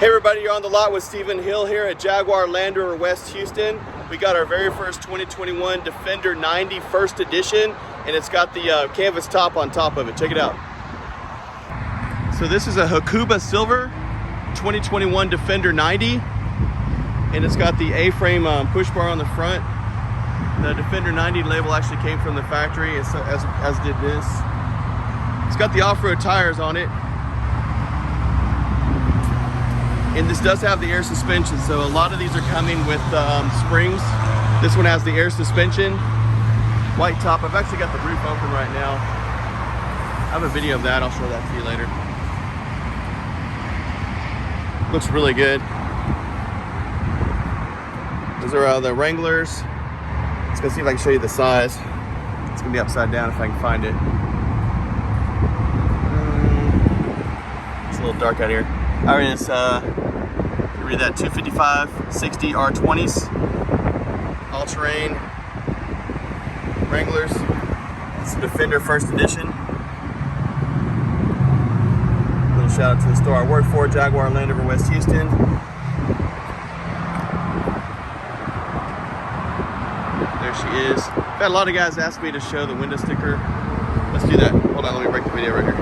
Hey everybody, you're on the lot with Stephen Hill here at Jaguar Land Rover West Houston. We got our very first 2021 Defender 90 first edition, and it's got the canvas top on top of it. Check it out. So this is a Hakuba Silver 2021 Defender 90, and it's got the A-frame push bar on the front. The Defender 90 label actually came from the factory, as did this. It's got the off-road tires on it. And this does have the air suspension, so a lot of these are coming with springs. This one has the air suspension, white top. I've actually got the roof open right now. I have a video of that, I'll show that to you later. Looks really good. Those are the Wranglers. Let's go see if I can show you the size. It's gonna be upside down if I can find it. It's a little dark out here. All right, it's read that 255 60 R20s, all-terrain Wranglers. It's the Defender first edition. Little shout out to the store I work for, Jaguar Land Rover West Houston. There she is. Got a lot of guys ask me to show the window sticker. Let's do that. Hold on, let me break the video right here.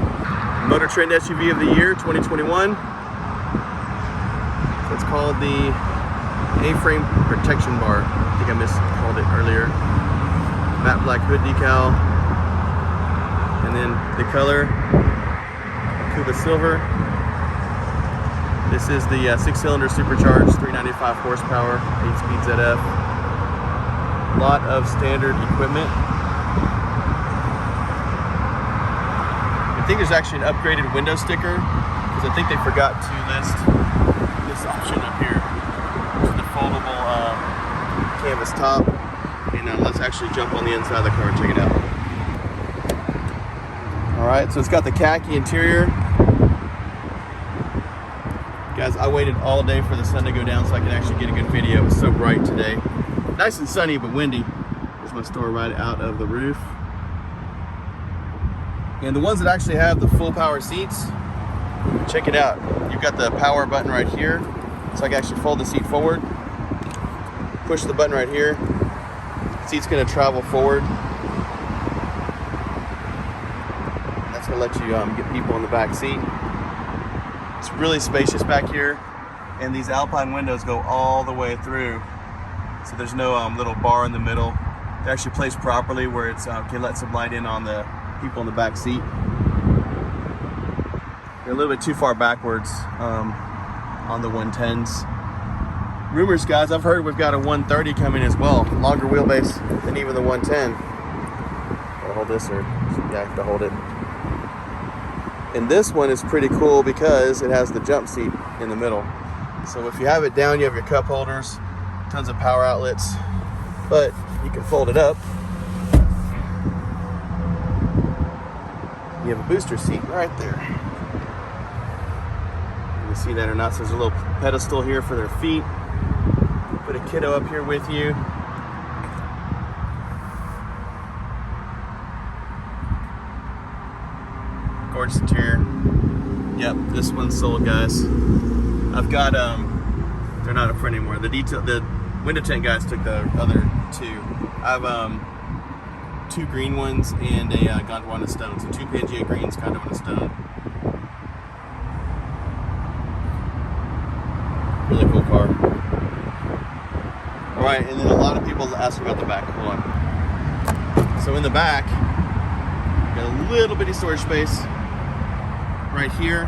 Motor Trend SUV of the year 2021. It's called the A-frame protection bar. I think I miscalled it earlier. Matte black hood decal. And then the color, Hakuba Silver. This is the 6-cylinder supercharged, 395 horsepower, 8-speed ZF. A lot of standard equipment. I think there's actually an upgraded window sticker, because I think they forgot to list this option up here. It's the foldable canvas top. And let's actually jump on the inside of the car and check it out. Alright, so it's got the khaki interior. Guys, I waited all day for the sun to go down so I could actually get a good video. It was so bright today. Nice and sunny, but windy. There's my store right out of the roof. And the ones that actually have the full power seats, check it out. You've got the power button right here, so I can actually fold the seat forward. Push the button right here. Seat's gonna travel forward. That's gonna let you get people in the back seat. It's really spacious back here, and these Alpine windows go all the way through. So there's no little bar in the middle. It actually placed properly where it's can let some light in on the people in the back seat. They're a little bit too far backwards on the 110s. Rumors, guys, I've heard we've got a 130 coming as well. Longer wheelbase than even the 110. Gotta hold this, or yeah, I have to hold it. And this one is pretty cool because it has the jump seat in the middle. So if you have it down, you have your cup holders, tons of power outlets, but you can fold it up. You have a booster seat right there. You can see that or not. So there's a little pedestal here for their feet. Put a kiddo up here with you. Gorgeous interior. Yep, this one's sold, guys. I've got they're not up front anymore. The window tint guys took the other two. I have 2 green ones and a Gondwana stone. So 2 Pangea greens, Gondwana stone. Really cool car. All right, and then a lot of people ask about the back. Hold on. So in the back, got a little bitty storage space right here.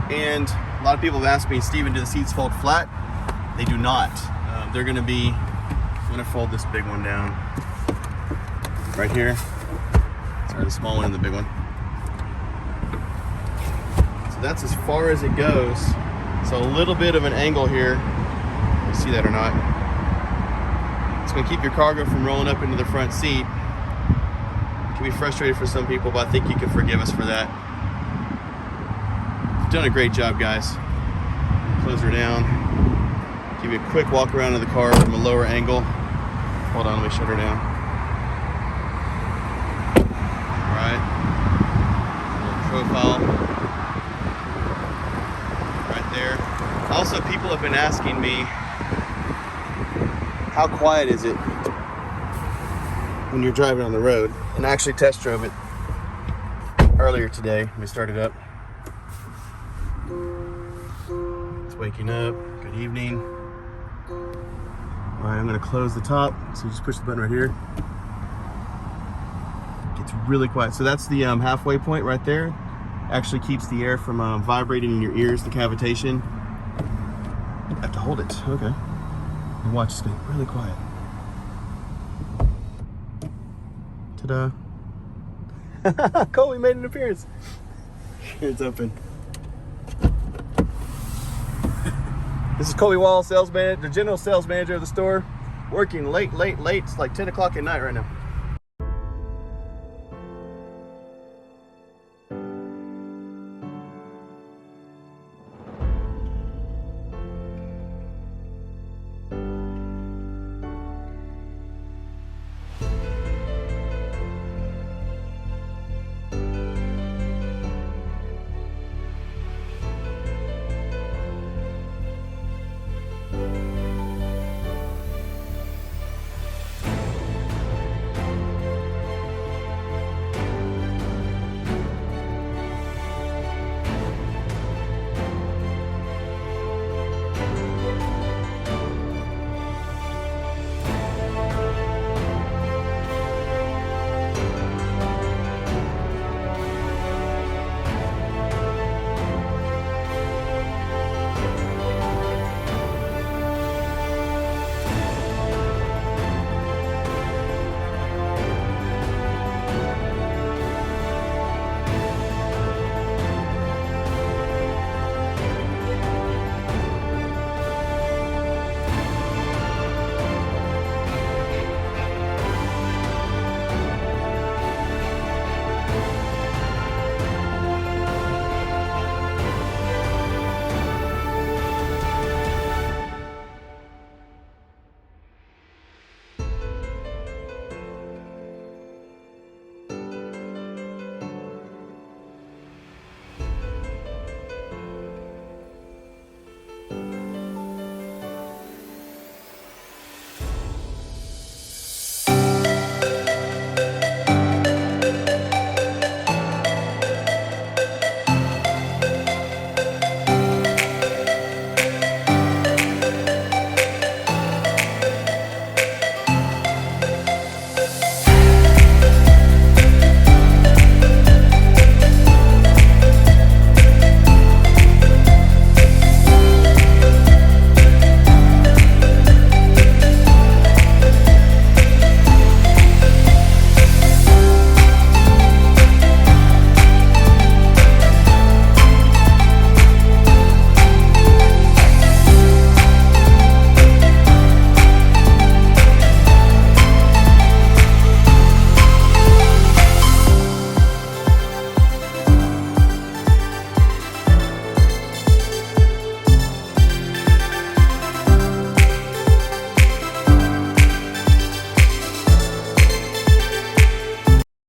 And a lot of people have asked me, Steven, do the seats fold flat? They do not. They're gonna be, I'm gonna fold this big one down right here. Sorry, the small one and the big one. So that's as far as it goes. So a little bit of an angle here. You see that or not? It's gonna keep your cargo from rolling up into the front seat. It can be frustrating for some people, but I think you can forgive us for that. You've done a great job, guys. Close her down. Give you a quick walk around of the car from a lower angle. Hold on, let me shut her down. All right. A little profile. Right there. Also, people have been asking me, how quiet is it when you're driving on the road? And I actually test drove it earlier today. Let me start it up. It's waking up. Good evening. All right, I'm gonna close the top. So you just push the button right here. It's really quiet. So that's the halfway point right there. Actually keeps the air from vibrating in your ears, the cavitation. I have to hold it, okay. And watch, it's getting really quiet. Ta-da. Colby made an appearance. Here, it's open. This is Colby Wall, sales manager, the general sales manager of the store. Working late. It's like 10 o'clock at night right now.